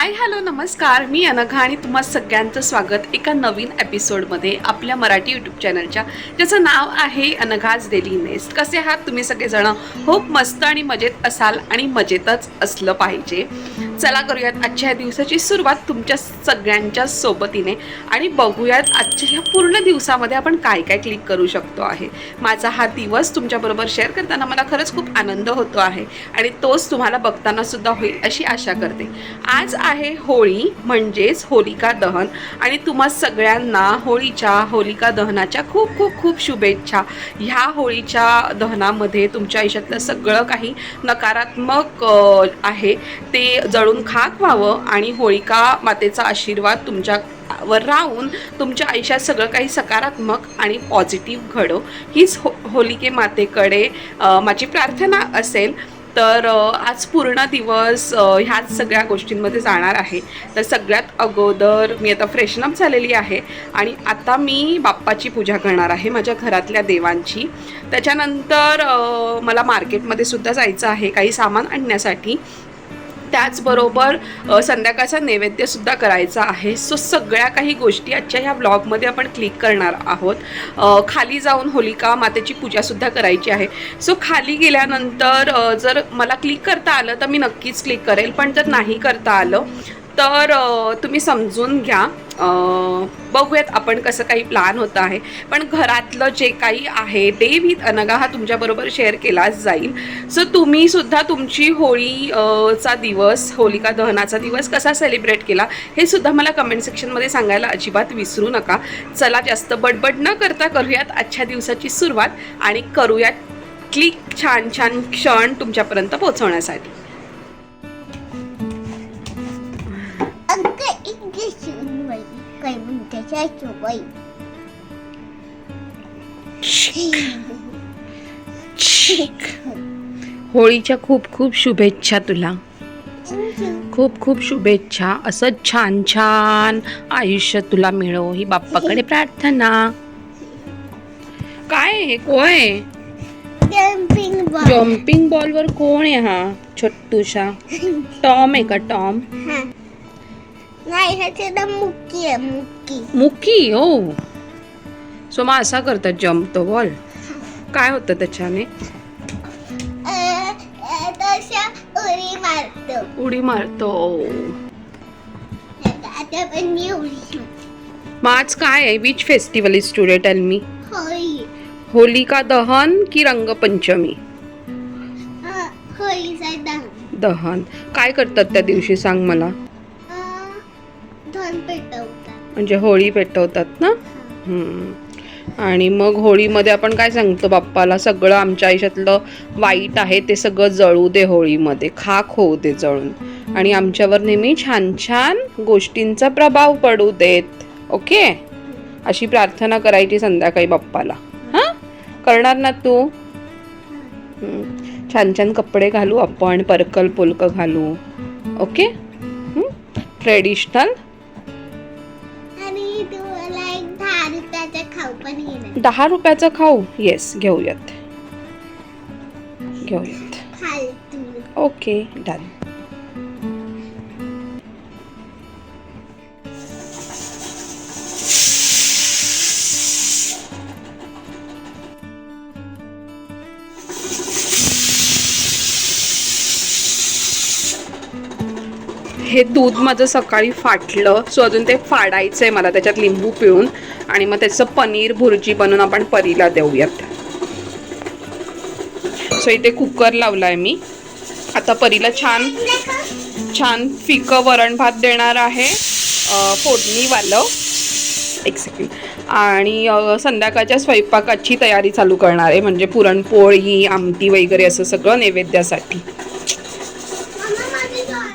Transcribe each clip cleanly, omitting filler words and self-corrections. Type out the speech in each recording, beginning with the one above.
Hi hello नमस्कार, मी अनघा आणि तुम्हा सगळ्यांचं स्वागत एका नवीन एपिसोडमध्ये आपल्या मराठी यूट्यूब चॅनलच्या, ज्याचं नाव आहे अनघाज डेली नेस्ट. कसे आहात तुम्ही सगळेजण? खूप मस्त आणि मजेत असाल आणि मजेतच असलं पाहिजे. चला करूयात आजच्या दिवसाची सुरुवात तुमच्या सगळ्यांच्या सोबतीने आणि बघूयात आजच्या ह्या पूर्ण दिवसामध्ये आपण काय काय क्लिक करू शकतो आहे. माझा हा दिवस तुमच्याबरोबर शेअर करताना मला खरंच खूप आनंद होतो आहे आणि तोच तुम्हाला बघताना सुद्धा होईल अशी आशा करते. आज आहे होळी म्हणजेच होलिका दहन आणि तुम्हा सगळ्यांना होलिका दहनाच्या खूप खूप खूप शुभेच्छा. ह्या होळीच्या दहनामध्ये तुमच्या आयुष्यातलं सगळं काही नकारात्मक आहे ते जळून खाक व्हावं आणि होलिका मातेचा आशीर्वाद तुमच्यावर राहून तुमच्या आयुष्यात सगळं काही सकारात्मक आणि पॉझिटिव्ह घडो हीच होलिके मातेकडे माझी प्रार्थना असेल. तर आज पूर्ण दिवस ह्याच सगळ्या गोष्टींमध्ये जाणार आहे. तर सगळ्यात अगोदर मी आता फ्रेशनअप झालेली आहे आणि आता मी बाप्पाची पूजा करणार आहे, माझ्या घरातल्या देवांची. त्याच्यानंतर मला मार्केटमध्ये सुद्धा जायचं आहे काही सामान आणण्यासाठी. त्याचबरोबर संध्याकाळचा नैवेद्यसुद्धा करायचा आहे. सो सगळ्या काही गोष्टी आजच्या ह्या ब्लॉगमध्ये आपण क्लिक करणार आहोत. खाली जाऊन होलिका मातेची पूजासुद्धा करायची आहे. सो खाली गेल्यानंतर जर मला क्लिक करता आलं तर मी नक्कीच क्लिक करेल, पण जर नाही करता आलं तर तुम्ही समजून घ्या. बघूयात आपण कसं काही प्लॅन होतं आहे. पण घरातलं जे काही आहे डे विथ अनघा हा तुमच्याबरोबर शेअर केलाच जाईल. सो तुम्ही सुद्धा तुमची होळीचा दिवस, होलिका दहनाचा दिवस कसा सेलिब्रेट केला हे सुद्धा मला कमेंट सेक्शनमध्ये सांगायला अजिबात विसरू नका. चला जास्त बडबड न करता करूयात आजच्या दिवसाची सुरुवात आणि करूयात क्लिक छान छान क्षण तुमच्यापर्यंत पोहोचवण्यासाठी. होळीच्या खूप खूप शुभेच्छा तुला. खूप खूप शुभेच्छा. असं छान छान आयुष्य तुला मिळो ही बाप्पाकडे प्रार्थना. काय आहे? कोय जम्पिंग बॉलवर कोण आहे हा छोटूशा? टॉम आहे का? टॉम नाही, ह्याचे मुक्की आहे. मुक्की. ओ सो मग असा करतात जम्प तो बॉल. काय होतं त्याच्याने? उडी मारतो. मग आज काय आहे? Which festival is today? Tell me. Holika दहन की रंगपंचमी? दहन. काय करतात त्या दिवशी सांग मला. म्हणजे होळी पेटवतात ना. आणि मग होळीमध्ये आपण काय सांगतो बाप्पाला? सगळं आमच्या आयुष्यातलं वाईट आहे ते सगळं जळू दे होळीमध्ये, खाक होऊ दे जळून, आणि आमच्यावर नेहमी छान छान गोष्टींचा प्रभाव पडू देत. ओके, अशी प्रार्थना करायची संध्याकाळी बाप्पाला. हां, करणार ना तू? छान छान कपडे घालू आपण, पर्कल पोलक घालू. Okay, traditional. 10 रुपयाचा खाऊ? येस, घेऊयात. Okay, done. हे दूध माझं सकाळी फाटलं, सो अजून ते फाडायचं आहे मला त्याच्यात लिंबू पिळून, आणि मग त्याचं पनीर भुर्जी बनवून आपण परीला देऊयात. सो इथे कुकर लावलाय मी. आता परीला छान छान फिकं वरण भात देणार आहे, फोडणीवालं. एक सेकंड. आणि संध्याकाळच्या स्वयंपाकाची तयारी चालू करणार आहे, म्हणजे पुरणपोळी, आमटी वगैरे असं सगळं नैवेद्यासाठी.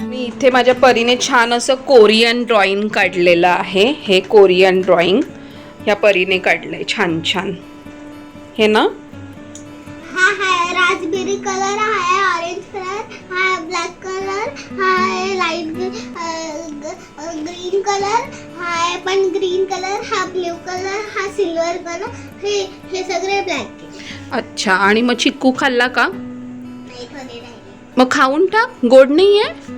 मी इथे माझ्या परीने छान असं कोरियन ड्रॉइंग काढलेलं आहे. हे कोरियन ड्रॉइंग ह्या परीने काढलंय छान छान. हे ना, हा आहे रास्पबेरी कलर, हा आहे ऑरेंज कलर, हा आहे ब्लॅक कलर, हा आहे लाईट ग्रीन कलर, हा आहे पण ग्रीन कलर, हा ब्ल्यू कलर, हा सिल्वर कलर, हे सगळे ब्लॅक. अच्छा, आणि मग चिक्कू खाल्ला का? नाही, थोडे राहिले. मग खाऊन टाक, गोड नाही आहे.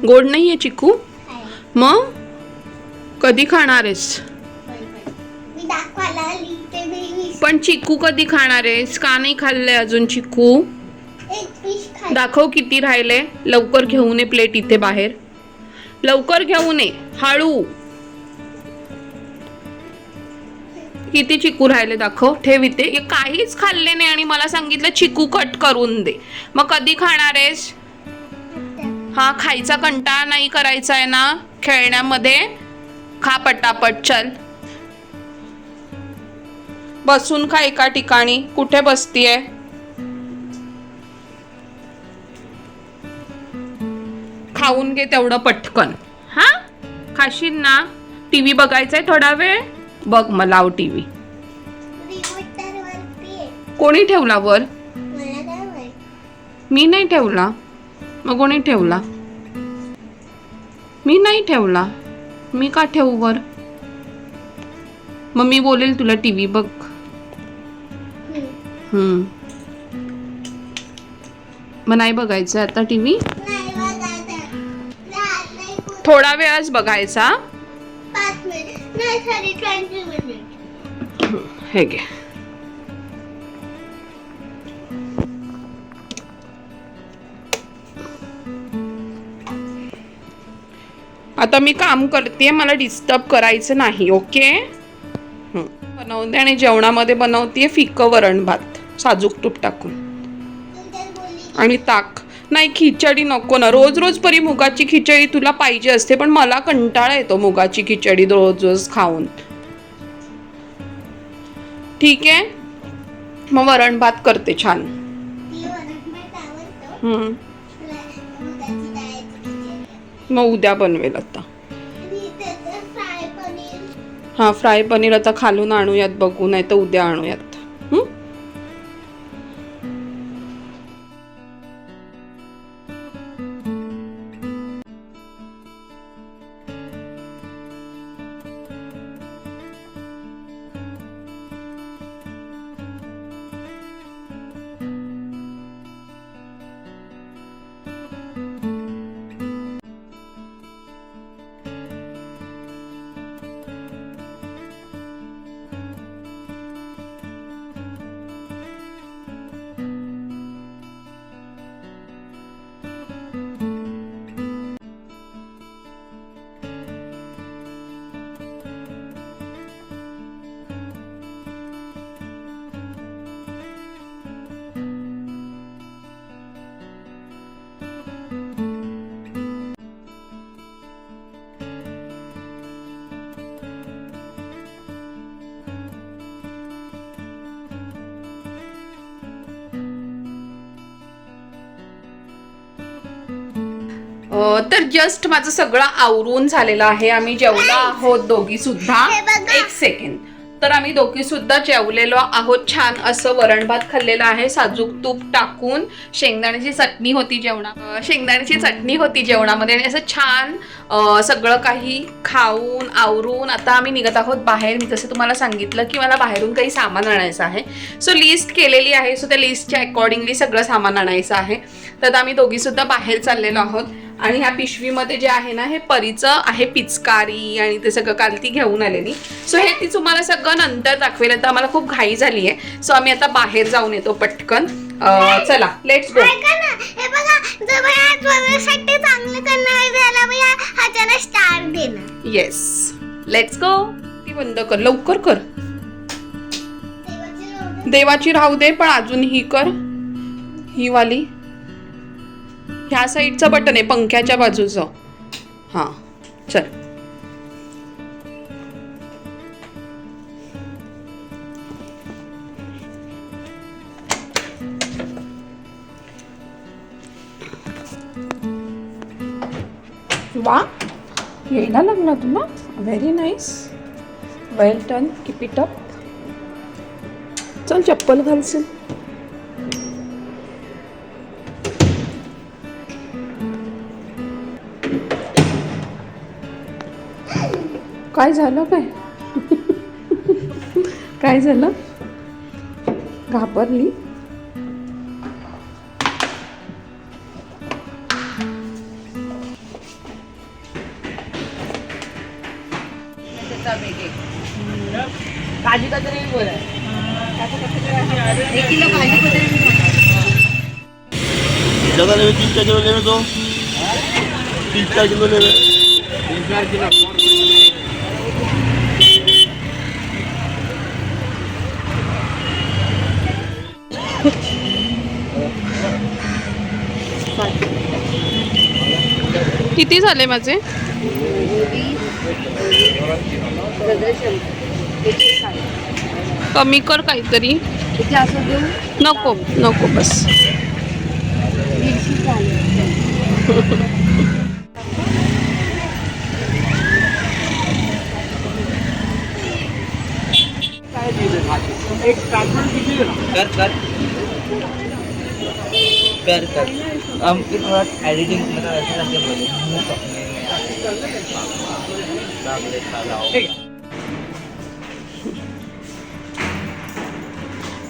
गोड नाहीये चिकू? आहे. मग कधी खाणार आहेस? मी दाखवायला आली ते मी पण चिकू कधी खाणार आहेस? का नाही खाल्लंय अजून चिकू? एक पीस खाई. दाखव किती राहिले. लवकर घेऊन ये प्लेट इथे बाहेर. लवकर घेऊन ये, हळू. किती चिकू राहिले दाखव. ठेव इथे. हे काहीच खाल्ले नाही आणि मला सांगितलं चिकू कट करून दे. मग कधी खाणार आहेस? हा, खायचा कंटाळा नाही करायचा आहे ना खेळण्यामध्ये. खा पटापट, चल. बसून खा एका ठिकाणी. कुठे बसतीये? खाऊन घे तेवढं पटकन. हा, खाशील ना? टीव्ही बघायचाय थोडा वेळ? बघ, मग लाव टीव्ही. रिमोट तर वरती आहे. कोणी ठेवला वर? मला काय माहित. मी नाही ठेवला. मग कोणी ठेवला? मी नाही ठेवला. मी का ठेवू वर? मग मी बोलेल तुला टीव्ही बघ. हम्म. मग नाही बघायचं आता टीव्ही? नाही बघायचं. नाही पुढे थोडा वेळच बघायचा. 5 मिनिट. नाही सॉरी 20 मिनिट. हे घे. आता मी काम करते, मला डिस्टर्ब करायचं नाही. ओके? बनवते आणि जेवणामध्ये बनवते फिकं वरण भात साजूक तूप टाकून आणि ताक. नाही, खिचडी नको ना. रोज रोज परी मुगाची खिचडी तुला पाहिजे असते, पण मला कंटाळा येतो मुगाची खिचडी रोज रोज खाऊन. ठीक आहे, मग वरण भात करते छान. मग उद्या बनवेल आता. हा, फ्राय पनीर आता खालून आणूयात, बघू, नाही तर उद्या आणूयात. तर जस्ट माझं सगळं आवरून झालेलं आहे. आम्ही जेवलो आहोत दोघी सुद्धा. हे बघा. एक सेकंड. तर आम्ही दोघी सुद्धा जेवलेलो आहोत. छान असं वरण भात खाल्लेलं आहे साजूक तूप टाकून. शेंगदाण्याची चटणी होती जेवणामध्ये आणि असं छान सगळं काही खाऊन आवरून आता आम्ही निघत आहोत बाहेर. मी जसं तुम्हाला सांगितलं की मला बाहेरून काही सामान आणायचं आहे. सो लिस्ट केलेली आहे. सो त्या लिस्टच्या अकॉर्डिंगली सगळं सामान आणायचं आहे. तर आम्ही दोघी सुद्धा बाहेर चाललेलो आहोत. आणि ह्या पिशवीमध्ये जे आहे ना, हे परीचं आहे पिचकारी आणि ते सगळं काल ती घेऊन आलेली. सो हे ती तुम्हाला सगळं नंतर दाखवेल. आता आम्हाला खूप घाई झाली आहे. सो आम्ही आता बाहेर जाऊन येतो पटकन. चला, लेट्स गो. ऐका ना, हे बघा, जर भैया तुझ्यासाठी चांगलं करणार झाला भैया ह्याच्याला स्टार देणार. Yes, let's go. ती बंद कर, लवकर कर. देवाची राहू दे, पण अजून ही कर, ही वाली. ह्या साईडचं बटन आहे पंख्याच्या बाजूचं. हा, चल. वा, यायला लागला तुला. Very nice, well done, keep it up. चल, चप्पल घालशील. काय झालं? काय झालं? घाबरली? काजू कतरी बोला 1 किलो काजू कतरी ज़्यादा लेवे 3-4 किलो लेवे तो 3-4 किलो लेवे 3-4 किलो किती झाले माझे कमी कर काहीतरी नको नको बस कर हम थोड़ा एडिटिंग मतलब ऐसा करके बोले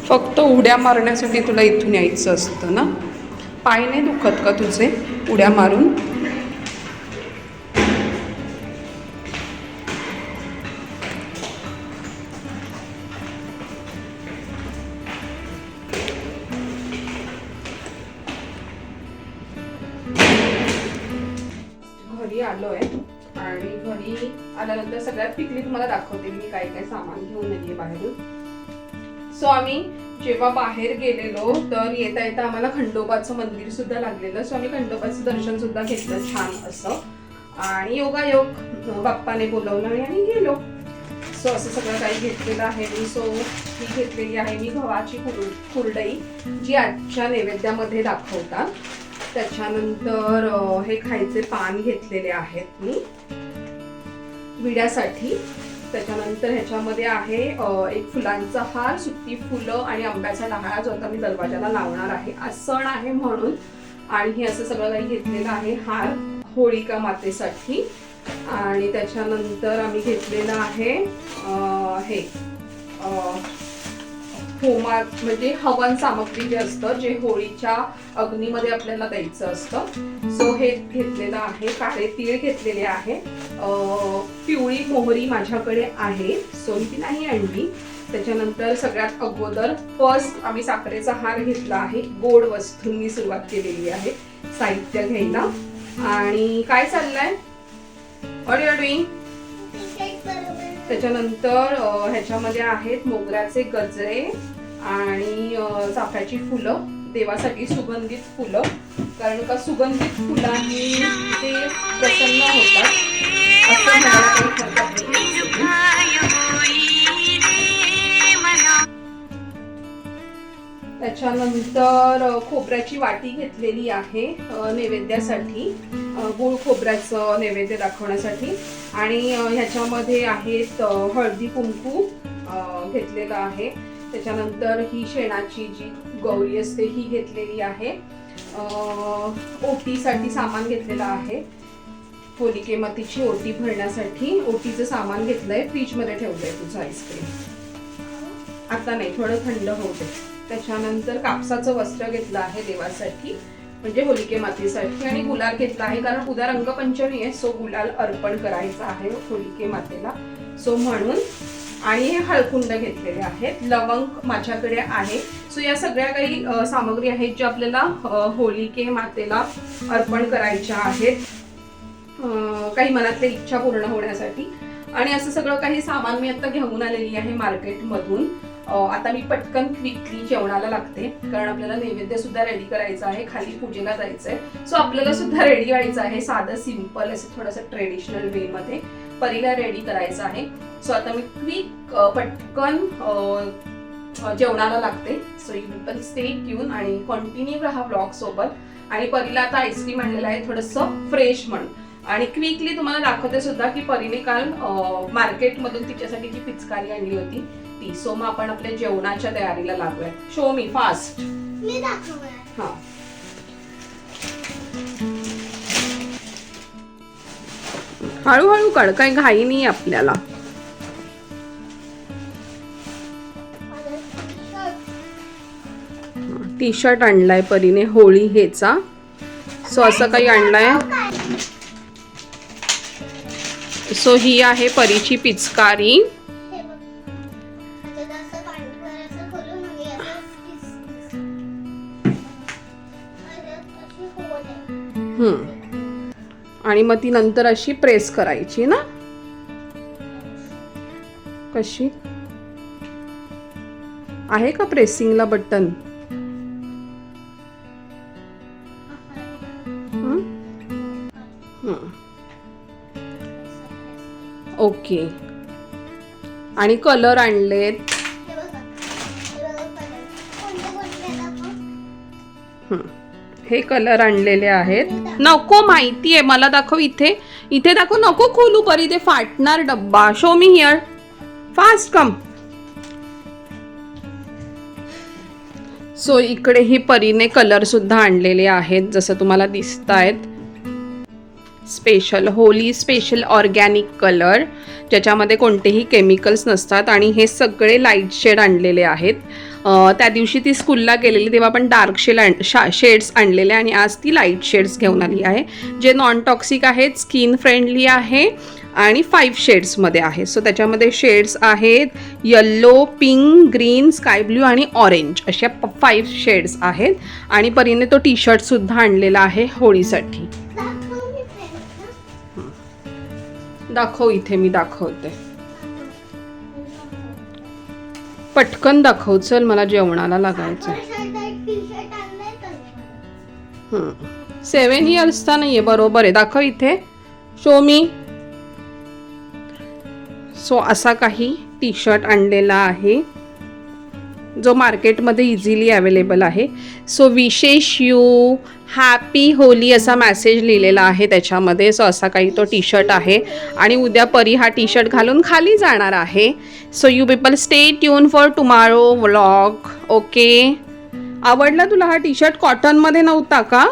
फक्त उड्या मारण्यासाठी तुला इथून यायचं असतं ना पाय नाही दुखत का तुझे उड्या मारून घरी आलोय आणि घरी आल्यानंतर सगळ्यात पिकली तुम्हाला दाखवते मी काय काय सामान घेऊन आली बाहेरून सो आम्ही जेव्हा बाहेर गेलेलो तर येता येता आम्हाला खंडोबाचं मंदिर सुद्धा लागलेलं सो आम्ही खंडोबाचं दर्शन सुद्धा घेतलं छान असं आणि योगायोग बाप्पाने बोलवलं आणि आम्ही गेलो सो असं सगळं काही घेतलेलं आहे मी सो ही घेतलेली आहे मी गव्हाची कुरडई जी आजच्या नैवेद्यामध्ये दाखवतात त्याच्यानंतर हे खायचे पान घेतलेले आहेत मी विड्यासाठी त्याच्यानंतर ह्याच्यामध्ये आहे एक फुलांचा हार सुट्टी फुलं आणि आंब्याचा डहाळा जो आता मी दरवाजाला लावणार आहे आज सण आहे म्हणून आणि हे असं सगळं काही घेतलेलं आहे हार होळिका मातेसाठी आणि त्याच्यानंतर आम्ही घेतलेलं आहे हे होमा म्हणजे हवन सामग्री जे असतं जे होळीच्या अग्नीमध्ये आपल्याला द्यायचं असतं सो हे घेतलेलं आहे काळे तीळ घेतलेले आहे पिवळी मोहरी माझ्याकडे आहे सो ती नाही आणली त्याच्यानंतर सगळ्यात अगोदर फर्स्ट आम्ही साखरेचा हार घेतला आहे गोड वस्तूंनी सुरुवात केलेली आहे साहित्य घ्यायला आणि काय चाललंय व्हॉट यू आर डुईंग त्याच्यानंतर ह्याच्यामध्ये आहेत मोगऱ्याचे गजरे आणि चाफ्याची फुलं देवासाठी सुगंधित फुलं कारण का सुगंधित फुलांनी ते प्रसन्न होतात असं म्हणायला काही हरकत नाही त्याच्यानंतर खोबऱ्याची वाटी घेतलेली आहे नैवेद्यासाठी गुळ खोबऱ्याचं नैवेद्य दाखवण्यासाठी आणि ह्याच्यामध्ये आहेत हळदी कुंकू घेतलेलं आहे त्याच्यानंतर ही शेणाची जी गौरी असते ही घेतलेली आहे ओटीसाठी सामान घेतलेलं आहे होलिके मातीची ओटी भरण्यासाठी ओटीचं सामान घेतलंय फ्रीजमध्ये ठेवलंय तुझं आईस्क्रीम आता नाही थोडं थंड होऊ दे त्याच्यानंतर कापसाचं वस्त्र घेतलं आहे देवासाठी म्हणजे होलिके मातेसाठी आणि गुलाल घेतला आहे कारण उद्या रंगपंचमी आहे सो गुलाल अर्पण करायचा आहे होलिके मातेला सो म्हणून आणि हे हळकुंड घेतलेले आहेत लवंग माझ्याकडे आहे सो या सगळ्या काही सामग्री आहेत ज्या आपल्याला होलिके मातेला अर्पण करायच्या आहेत काही मनातल्या इच्छा पूर्ण होण्यासाठी आणि असं सगळं काही सामान मी आता घेऊन आलेली आहे मार्केटमधून आता मी पटकन क्विकली जेवणाला लागते कारण आपल्याला नैवेद्य सुद्धा रेडी करायचं आहे खाली पूजेला जायचंय सो आपल्याला सुद्धा रेडी व्हायचं आहे साधं सिंपल असं थोडंसं ट्रेडिशनल वे मध्ये परीला रेडी करायचं आहे सो आता मी क्विक पटकन जेवणाला लागते so you people stay tune आणि कंटिन्यू राहा ब्लॉग सोबत आणि परीला आता आईस्क्रीम आणलेलं आहे थोडंसं फ्रेश म्हणून आणि क्विकली तुम्हाला दाखवते सुद्धा की परीने काल मार्केटमधून तिच्यासाठी जी पिचकारी आणली होती ती सो मग आपण आपल्या जेवणाच्या तयारीला लागूया शो मी फास्ट मी दाखवूया हा हळूहळू काढ काही घाई नाही आपल्याला टी शर्ट आणलाय परीने होळी हेचा सो असं काही आणलाय सो ही आहे परीची पिचकारी. हे बघ. त्याच्यात असं पाणी असं खोलून हे असं अशी होल आहे. आणि मग ती नंतर अशी प्रेस करायची ना. कशी आहे का प्रेसिंगला बटन? ओके. आणि कलर आणलेत. हे बघा. हे बघा कलर. कोणते कोणते दाखव. हे कलर आणलेले आहेत. नको, माहितीये मला, दाखव इथे. इथे दाखव. नको खोलू परी, ते फाटणार डब्बा. Show me here. Fast come. So इकडे ही परीने कलर सुद्धा आणलेले आहेत, जसं तुम्हाला दिसतायत. Special Holy special organic colour, ज्याच्यामध्ये कोणतेही केमिकल्स नसतात. आणि हे सगळे लाईट शेड आणलेले आहेत. त्या दिवशी ती स्कूलला गेलेली तेव्हा पण डार्क शेड्स आणलेले आणि आज ती लाईट शेड्स घेऊन आली आहे, जे नॉन टॉक्सिक आहेत, स्किन फ्रेंडली आहे आणि 5 शेड्समध्ये आहे. सो त्याच्यामध्ये शेड्स आहेत yellow, pink, green, sky blue आणि ऑरेंज, अशा 5 शेड्स आहेत. आणि परीने तो टी शर्ट सुद्धा आणलेला आहे होळीसाठी. दाखव इथे, मी दाखवते. पटकन दाखव, चल मला जेवणाला लागायचं. 7 इयर्सचा नाहीये, बरोबर आहे. दाखव इथे, शो मी. सो असा काही टी शर्ट आणलेला आहे, जो मार्केटमध्ये इझिली अवेलेबल आहे. सो विशेष यू हॅपी होली असा मेसेज लिहिलेला आहे त्याच्यामध्ये. सो असा काही तो टी शर्ट आहे. आणि उद्या परी हा टी शर्ट घालून खाली जाणार आहे. So you people stay tune for tomorrow vlog. Okay. आवडला तुला हा टी शर्ट? कॉटनमध्ये नव्हता का?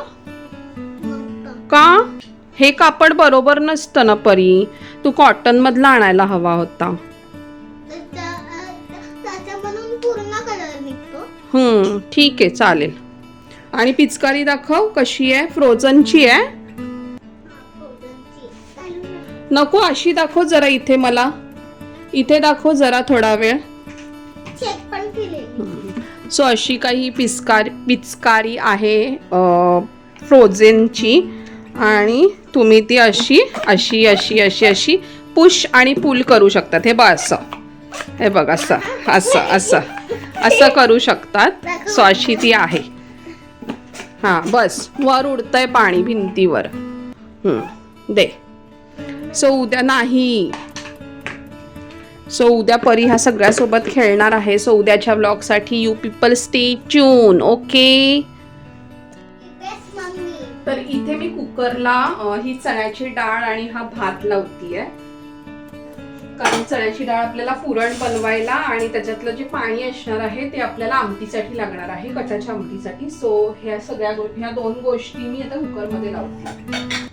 का? हे कापड बरोबर नसतं ना परी, तू कॉटनमधला आणायला हवा होता. ठीक आहे, चालेल. आणि पिचकारी दाखव कशी आहे. फ्रोझनची आहे. नको, अशी दाखव जरा. इथे मला इथे दाखव जरा थोडा वेळ. सो अशी काही पिचकारी आहे फ्रोझनची. आणि तुम्ही ती अशी अशी अशी अशी अशी पुश आणि पुल करू शकतात. हे बघ असं, हे बघ असं असं असं असं करू शकतात. सो अशी ती आहे. हां, बस वर उडतंय पाणी भिंतीवर. दे. सो उद्या नाही. सो उद्या परी ह्या सगळ्यासोबत खेळणार आहे. सो उद्याच्या व्लॉगसाठी you people stay tune. Okay. तर इथे मी कुकरला ही चण्याची डाळ आणि हा भात लावतीये, कारण चण्याची डाळ आपल्याला पुरण बनवायला आणि त्याच्यातलं जे पाणी असणार आहे ते आपल्याला आमटीसाठी लागणार आहे, कटाच्या आमटीसाठी. सो ह्या सगळ्या ह्या 2 गोष्टी मी आता कुकरमध्ये लावते.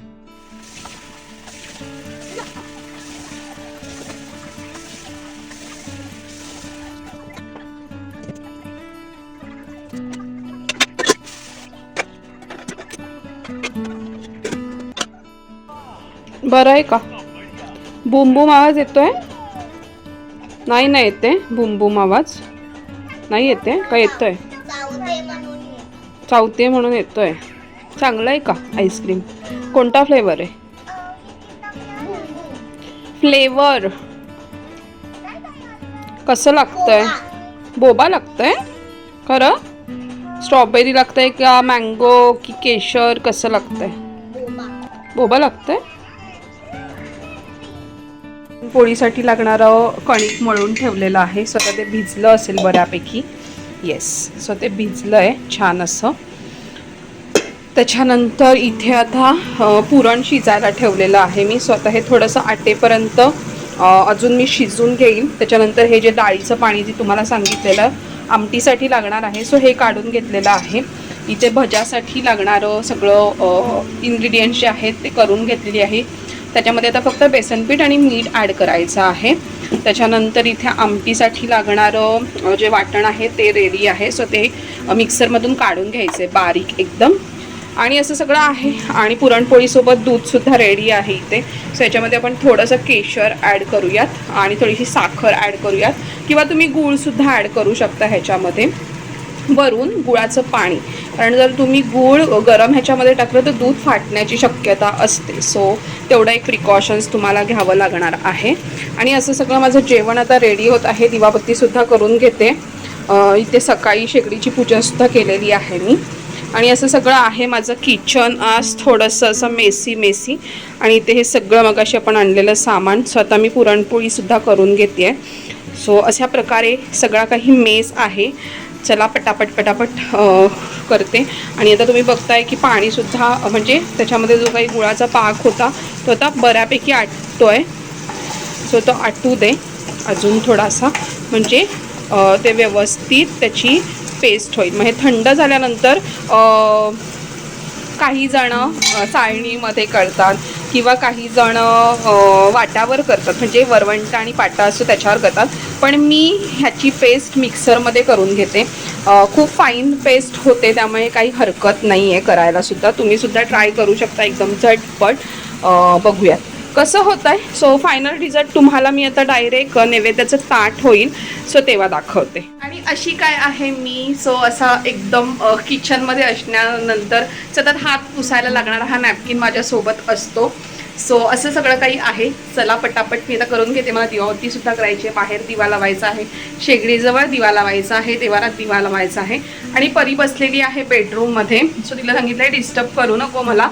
बरं आहे का? बूम बूम आवाज येतोय? नाही ना येते बूम बूम आवाज? नाही येते का? येतोय. चावते म्हणून येतोय. चांगलं आहे का आईस्क्रीम? कोणता फ्लेवर आहे? फ्लेवर कसं लागतंय? बोबा लागतंय खरं? स्ट्रॉबेरी लागतंय का मँगो की केशर? कसं लागतंय? बोबा लागतंय. पोळीसाठी लागणारं कणिक मळून ठेवलेलं आहे. सो ते भिजलं असेल बऱ्यापैकी. येस. सो ते भिजलं आहे छान असं. त्याच्यानंतर इथे आता पुरण शिजायला ठेवलेलं आहे मी. स्वतः हे थोडंसं आटेपर्यंत अजून मी शिजून घेईन. त्याच्यानंतर हे जे डाळीचं पाणी जे तुम्हाला सांगितलेलं आमटीसाठी लागणार आहे, सो हे काढून घेतलेलं आहे. इथे भज्यासाठी लागणारं सगळं इन्ग्रेडियंट्स जे आहेत ते करून घेतलेली आहे. त्याच्यामध्ये आता फक्त बेसनपीठ आणि मीठ ॲड करायचं आहे. त्याच्यानंतर इथे आमटीसाठी लागणारं जे वाटण आहे ते रेडी आहे. सो ते मिक्सरमधून काढून घ्यायचं आहे बारीक एकदम. आणि असं सगळं आहे. आणि पुरणपोळीसोबत दूधसुद्धा रेडी आहे इथे. सो याच्यामध्ये आपण थोडंसं केशर ॲड करूयात आणि थोडीशी साखर ॲड करूयात, किंवा तुम्ही गूळसुद्धा ॲड करू शकता ह्याच्यामध्ये. वरून गुळाचं पाणी, कारण जर तुम्ही गूळ गरम ह्याच्यामध्ये टाकलं तर दूध फाटण्याची शक्यता असते. सो तेवढं एक प्रिकॉशन्स तुम्हाला घ्यावं लागणार आहे. आणि असं सगळं माझं जेवण आता रेडी होत आहे. दिवाबत्तीसुद्धा करून घेते. इथे सकाळी शेगडीची पूजासुद्धा केलेली आहे मी. आणि असं सगळं आहे माझं किचन आज थोडंसं असं मेसी. आणि इथे हे सगळं मगाशी आपण आणलेलं सामान. सो आता मी पुरणपोळीसुद्धा करून घेते आहे. सो अशा प्रकारे सगळा काही मेस आहे. चला पटापट करते. आणि आता तुम्ही बघताय की पाणीसुद्धा म्हणजे त्याच्यामध्ये जो काही गुळाचा पाक होता तो आता बऱ्यापैकी आटतो आहे. सो तो आटू दे अजून थोडासा, म्हणजे ते व्यवस्थित त्याची पेस्ट होईल. मग हे थंड झाल्यानंतर काही जण चाळणीमध्ये करतात किंवा काही जण वाट्यावर करतात, म्हणजे वरवंटा आणि पाटा असतो त्याच्यावर करतात. पण मी ह्याची पेस्ट मिक्सरमध्ये करून घेते. खूप फाईन पेस्ट होते, त्यामुळे काही हरकत नाही आहे करायलासुद्धा. तुम्हीसुद्धा ट्राय करू शकता एकदम झटपट. बघूयात कसं होतं आहे. सो फायनल रिझल्ट तुम्हाला मी आता डायरेक्ट नैवेद्याचं ताट होईल सो तेव्हा दाखवते. आणि अशी काय आहे मी. सो असा एकदम किचनमध्ये असल्यानंतर सतत हात पुसायला लागणारा हा नॅपकिन माझ्यासोबत असतो. सो असं सगळं काही आहे. चला पटापट मी आता करून घेते. मला दिवाबत्तीसुद्धा करायची आहे. बाहेर दिवा लावायचा आहे, शेगडीजवळ दिवा लावायचा आहे, देवारात दिवा लावायचा आहे. आणि परी बसलेली आहे बेडरूममध्ये. सो तिला सांगितलं डिस्टर्ब करू नको मला.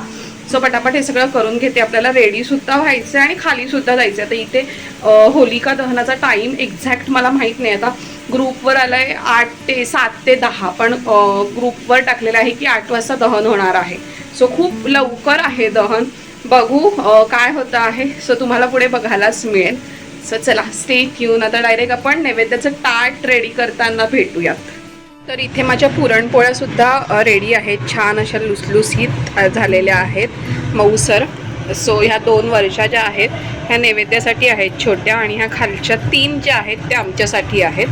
सो पटापट हे सगळं करून घेते. आपल्याला रेडीसुद्धा व्हायचं आहे आणि खालीसुद्धा जायचं आहे. आता इथे होलिका दहनाचा टाईम एक्झॅक्ट मला माहीत नाही. आता ग्रुपवर आलं आहे 7 ते 10, पण ग्रुपवर टाकलेलं आहे की 8 वाजता दहन होणार आहे. सो खूप लवकर आहे दहन. बघू काय होतं आहे. सो तुम्हाला पुढे बघायलाच मिळेल. सो चला स्टे ट्यून. आता डायरेक्ट आपण नैवेद्याचं ताट रेडी करताना भेटूयात. तर इथे माझ्या पुरणपोळ्यासुद्धा रेडी आहेत. छान अशा लुसलुसीत झालेल्या आहेत, मऊसर. सो ह्या 2 वर्षा ज्या आहेत ह्या नैवेद्यासाठी आहेत छोट्या, आणि ह्या खालच्या 3 ज्या आहेत त्या आमच्यासाठी आहेत.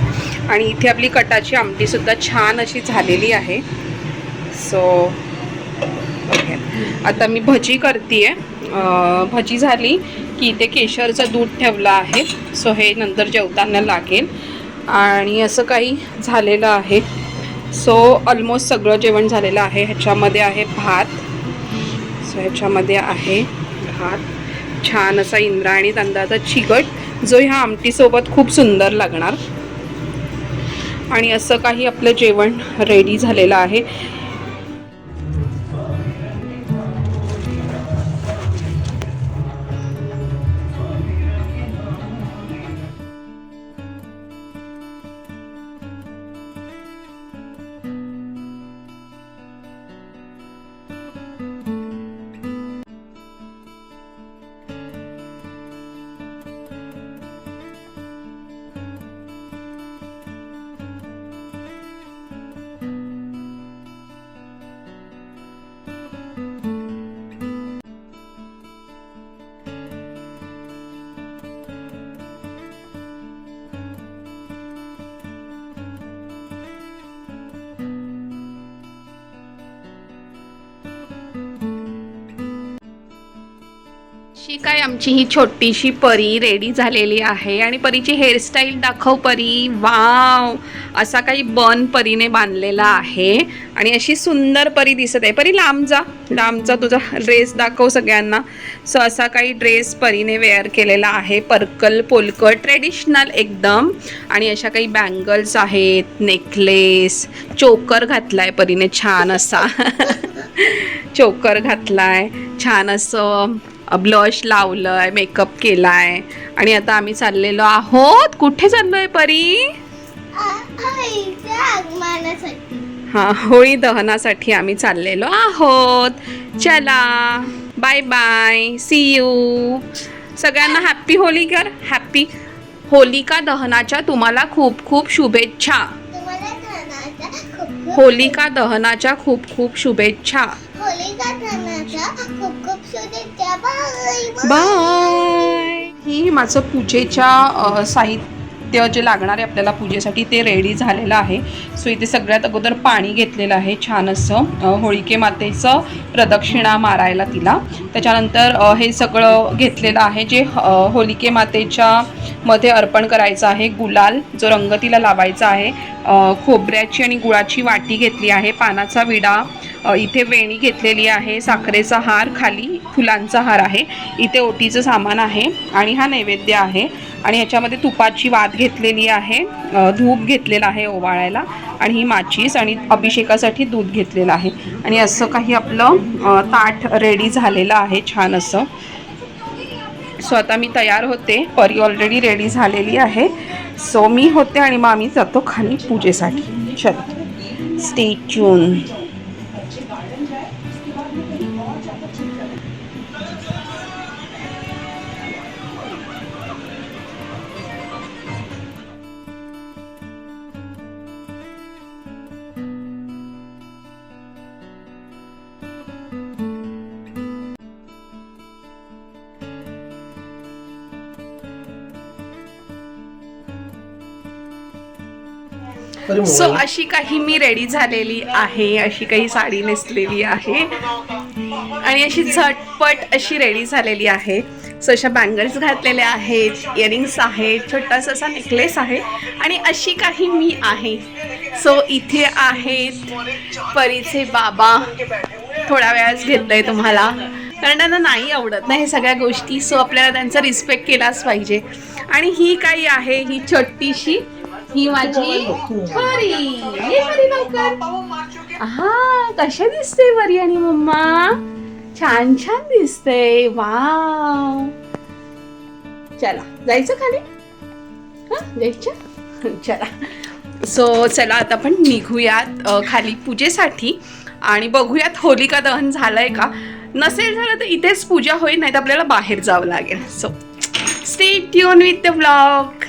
आणि इथे आपली कटाची आमटीसुद्धा छान अशी झालेली आहे. सो ओके, आता मी भजी करते आहे. भजी झाली की इथे केशरचं दूध ठेवलं आहे. सो हे नंतर जेवताना लागेल. आणि असं काही झालेलं आहे. सो ऑलमोस्ट सगळं जेवण झालेलं आहे. ह्याच्यामध्ये आहे भात. सो ह्याच्यामध्ये आहे भात, छान असा इंद्रायणी तांदळाचा चिकट जो ह्या आमटीसोबत खूप सुंदर लागणार. आणि असं काही आपलं जेवण रेडी झालेलं आहे. अशी काय आमची ही छोटीशी परी रेडी झालेली आहे. आणि परीची हेअरस्टाईल दाखव परी. वाव, असा काही बन परीने बांधलेला आहे आणि अशी सुंदर परी दिसत आहे. परी लांब जा, तुझा ड्रेस दाखव सगळ्यांना. सो असा काही ड्रेस परीने वेअर केलेला आहे, पर्कल पोलकट ट्रेडिशनल एकदम. आणि अशा काही बँगल्स आहेत, नेकलेस, चोकर घातलाय परीने छान असा चोकर घातलाय, छान असं ब्लश लावलंय, मेकअप केलाय. आणि आता आम्ही चाललेलो आहोत. कुठे चाललोय परी? हा, होळी दहनासाठी आम्ही चाललेलो आहोत. चला बाय बाय, सी यू. सगळ्यांना हॅप्पी होली कर. हॅप्पी होलिका दहनाच्या तुम्हाला खूप खूप शुभेच्छा. होलिका दहनाच्या खूप खूप शुभेच्छा. बाय. ही माझं पूजेच्या साहित्य साहित्य जे लागणार आहे आपल्याला पूजेसाठी ते रेडी झालेलं आहे. सो इथे सगळ्यात अगोदर पाणी घेतलेलं आहे छान असं होळिके मातेचं प्रदक्षिणा मारायला तिला. त्याच्यानंतर हे सगळं घेतलेलं आहे जे होलिके मातेच्या मध्ये अर्पण करायचं आहे. गुलाल जो रंग तिला लावायचा आहे, खोबऱ्याची आणि गुळाची वाटी घेतली आहे, पानाचा विडा, इथे वेणी घेतलेली आहे, साखरेचा हार, खाली फुलांचा हार आहे, इथे ओटीचं सामान आहे आणि हा नैवेद्य आहे. आणि ह्याच्यामध्ये तुपाची वात घेतलेली आहे, धूप घेतलेला आहे ओवाळायला आणि ही माचीस आणि अभिषेकासाठी दूध घेतलेलं आहे. आणि असं काही आपलं ताट रेडी झालेलं आहे छान असं. सो आता मी तयार होते, परी ऑलरेडी रेडी झालेली आहे. सो मी होते आणि मग आम्ही जातो खाली पूजेसाठी. चलो स्टे ट्यून. सो अशी काही मी रेडी झालेली आहे, अशी काही साडी नेसलेली आहे आणि अशी झटपट अशी रेडी झालेली आहे. सो अशा बँगल्स घातलेल्या आहेत, इयरिंग्स आहेत, छोटासा असा नेकलेस आहे आणि अशी काही मी आहे. सो इथे आहेत परीचे बाबा, थोड्या वेळाच घेतलंय तुम्हाला कारण त्यांना नाही आवडत ना हे सगळ्या गोष्टी. सो आपल्याला त्यांचा रिस्पेक्ट केलाच पाहिजे. आणि ही काही आहे, ही छोटीशी, ही माझी परी. ये परी लवकर. हा कशा दिसते परी आणि मम्मा? छान छान दिसते. वाव. चला जायचं खाली? हा जायचं. चला. सो चला आता आपण निघूयात खाली पूजेसाठी आणि बघूयात होलिका दहन झालंय का. नसेल झालं तर इथेच पूजा होईल, नाही तर आपल्याला बाहेर जावं लागेल. So stay tune with the vlog.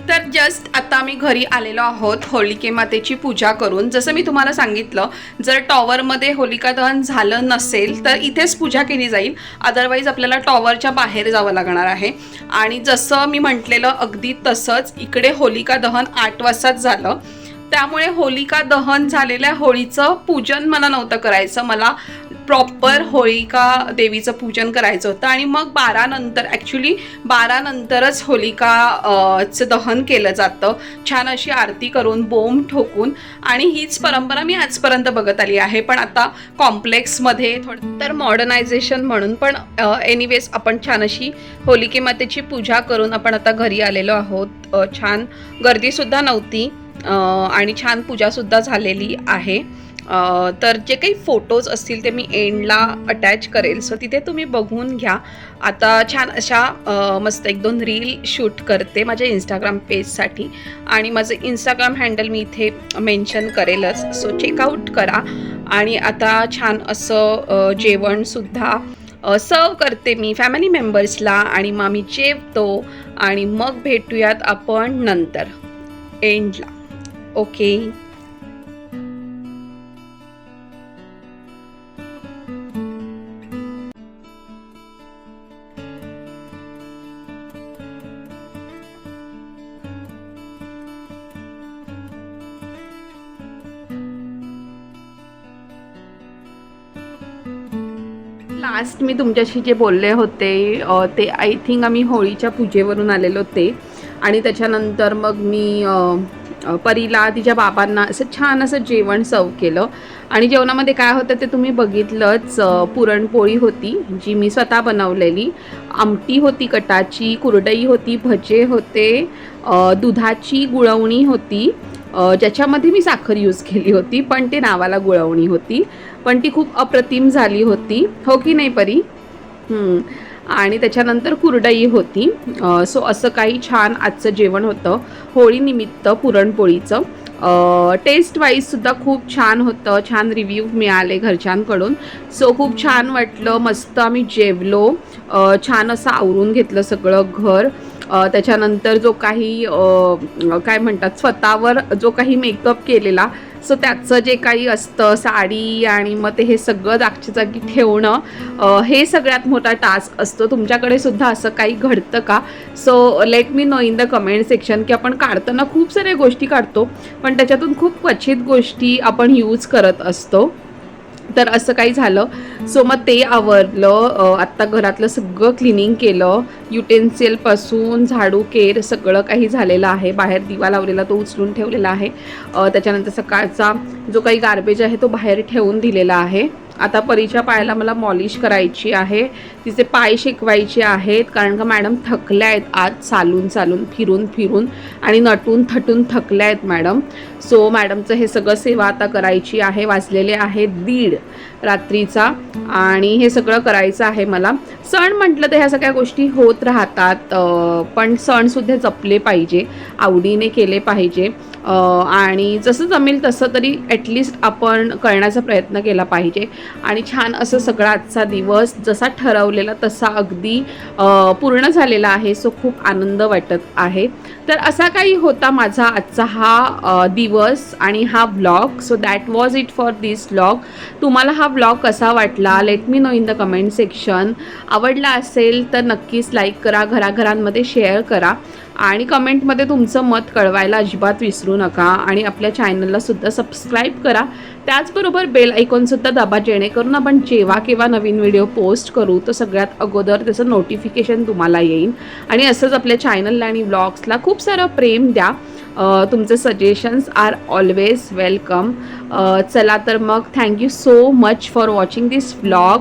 तर जस्ट आता मी घरी आलेलो आहोत होलिके मातेची पूजा करून. जसं मी तुम्हाला सांगितलं, जर टॉवरमध्ये होलिका दहन झालं नसेल तर इथेच पूजा केली जाईल, अदरवाईज आपल्याला टॉवरच्या बाहेर जावं लागणार आहे. आणि जसं मी म्हटलेलं अगदी तसंच इकडे होलिका दहन 8 वाजताच झालं. त्यामुळे होलिका दहन झालेल्या होळीचं पूजन मला नव्हतं करायचं, मला प्रॉपर होलिका देवीचं पूजन करायचं होतं. आणि मग 12 नंतर, ॲक्च्युली 12 नंतरच होलिकाचं दहन केलं जातं, छान अशी आरती करून, बोंब ठोकून. आणि हीच परंपरा मी आजपर्यंत बघत आली आहे. पण आता कॉम्प्लेक्समध्ये थोडं तर मॉडर्नायझेशन म्हणून, पण एनिवेज आपण छान अशी होलिके मातेची पूजा करून आपण आता घरी आलेलो आहोत. छान गर्दीसुद्धा नव्हती आणि छान पूजासुद्धा झालेली आहे. तर जे काही फोटोज असतील ते मी एंडला अटॅच करेल, सो तिथे तुम्ही बघून घ्या. आता छान अशा मस्त 1-2 रील शूट करते माझ्या इंस्टाग्राम पेजसाठी आणि माझं इंस्टाग्राम हँडल मी इथे मेन्शन करेलच, सो चेकआउट करा. आणि आता छान असं जेवणसुद्धा सर्व करते मी फॅमिली मेंबर्सला आणि मग आम्ही जेवतो आणि मग भेटूयात आपण नंतर एंडला. ओके. लास्ट मी तुमच्याशी जे बोलले होते ते आय थिंक आम्ही होळीच्या पूजेवरून आलेलो ते. आणि त्याच्यानंतर मग मी परीला तिच्या बाबांना असं छान असं जेवण सर्व केलं. आणि जेवणामध्ये काय होतं ते तुम्ही बघितलंच. पुरणपोळी होती जी मी स्वतः बनवलेली, आमटी होती कटाची, कुरडई होती, भजे होते, दुधाची गुळवणी होती, ज्याच्यामध्ये मी साखर यूज केली होती पण ते नावाला गुळवणी होती, पण ती खूप अप्रतिम झाली होती, हो की नाही परी? आणि त्याच्यानंतर कुरडई होती. सो असं काही छान आजचं जेवण होतं होळीनिमित्त पुरणपोळीचं. टेस्ट वाईजसुद्धा खूप छान होतं, छान रिव्ह्यू मिळाले घरच्यांकडून. सो खूप छान वाटलं, मस्त आम्ही जेवलो, छान असं आवरून घेतलं सगळं घर. त्याच्यानंतर जो काही काय म्हणतात स्वतःवर जो काही मेकअप केलेला, सो त्याचं जे काही असतं साडी आणि मग ते हे सगळं जागच्या जागी ठेवणं, हे सगळ्यात मोठा टास्क असतो. तुमच्याकडे सुद्धा असं काही घडतं का? So let me know in the comment section की आपण काढताना खूप साऱ्या गोष्टी काढतो पण त्याच्यातून खूप क्वचित गोष्टी आपण यूज करत असतो. तर असं काही झालं. सो मग ते आवरलं. आत्ता घरातलं सगळं क्लिनिंग केलं, युटेन्सिलपासून झाडू केर सगळं काही झालेलं आहे. बाहेर दिवा लावलेला तो उचलून ठेवलेला आहे. त्याच्यानंतर सकाळचा जो काही गार्बेज आहे तो बाहेर ठेवून दिलेला आहे. आता परीच्या पायाला मला मॉलिश करायची आहे, तिचे पाय शेकवायचे आहेत, कारण का मॅडम थकल्या आहेत आज चालून चालून फिरून फिरून आणि नटून थटून थकल्या आहेत मॅडम. सो मॅडमचं हे सगळं सेवा आता करायची आहे. वाजलेले आहे 1:30 रात्रीचा आणि हे सगळं करायचं आहे मला. सण म्हटलं तर ह्या सगळ्या गोष्टी होत राहतात, पण सणसुद्धा जपले पाहिजे, आवडीने केले पाहिजे. आणि जसं जमेल तसं तरी ॲटलिस्ट आपण करण्याचा प्रयत्न केला पाहिजे. आणि छान असं सगळा आजचा दिवस जसा ठरवलेला तसा अगदी पूर्ण झालेला आहे. सो खूप आनंद वाटत आहे. तर असा काही होता माझा आजचा हा दिवस आणि हा vlog. So that was it for this vlog. तुम्हाला हा व्लॉग कसा वाटला let me know in the comment section. आवडला असेल तर नक्कीच लाईक करा, घराघरांमध्ये शेअर करा आणि कमेंटमध्ये तुमचं मत कळवायला अजिबात विसरू नका. आणि आपल्या चॅनलला सुद्धा सबस्क्राईब करा, त्याचबरोबर बेल आयकॉनसुद्धा दाबा, जेणेकरून आपण जेव्हा केव्हा नवीन व्हिडिओ पोस्ट करू तर सगळ्यात अगोदर त्याचं नोटिफिकेशन तुम्हाला येईल. आणि असंच आपल्या चॅनलला आणि व्लॉग्सला खूप सारं प्रेम द्या. तुमचे सजेशन्स आर ऑलवेज वेलकम. चला तर मग thank you so much for watching this vlog.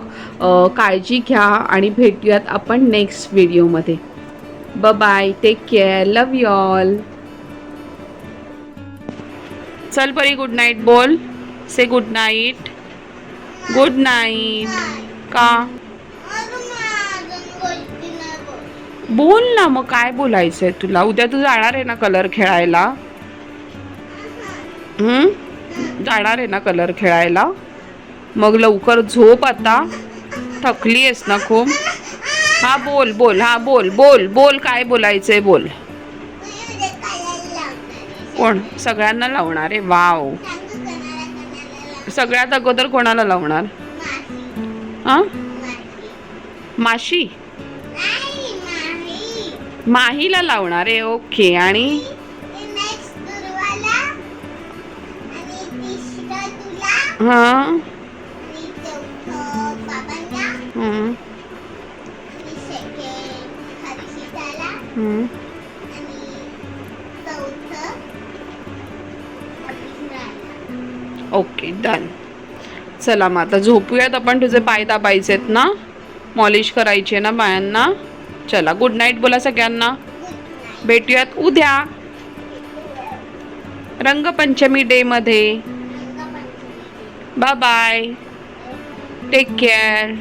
काळजी घ्या आणि भेटूयात आपण नेक्स्ट व्हिडिओमध्ये. Bye, take care, love you all. चल परी गुड नाईट बोल, say good night. Good night. का बोल ना, मग काय बोलायचं आहे तुला? उद्या तू जाणार आहे ना कलर खेळायला? जाणार आहे ना कलर खेळायला? मग लवकर झोप आता, थकली आहेस ना खूप. हा बोल बोल, हा बोल बोल बोल, काय बोलायचंय बोल. कोण? सगळ्यांना लावणार आहे? वाव. सगळ्यात अगोदर कोणाला लावणार? हां, माशी? माहीला लावणार आहे. ओके. आणि हां ओके, डन. चला मग आता झोपूयात आपण. तुझे पाय दाबायचे आहेत ना, मॉलिश करायची आहे ना पायांना. चला गुड नाईट बोला सगळ्यांना. भेटूयात उद्या रंगपंचमी डे मध्ये. Bye bye, take care.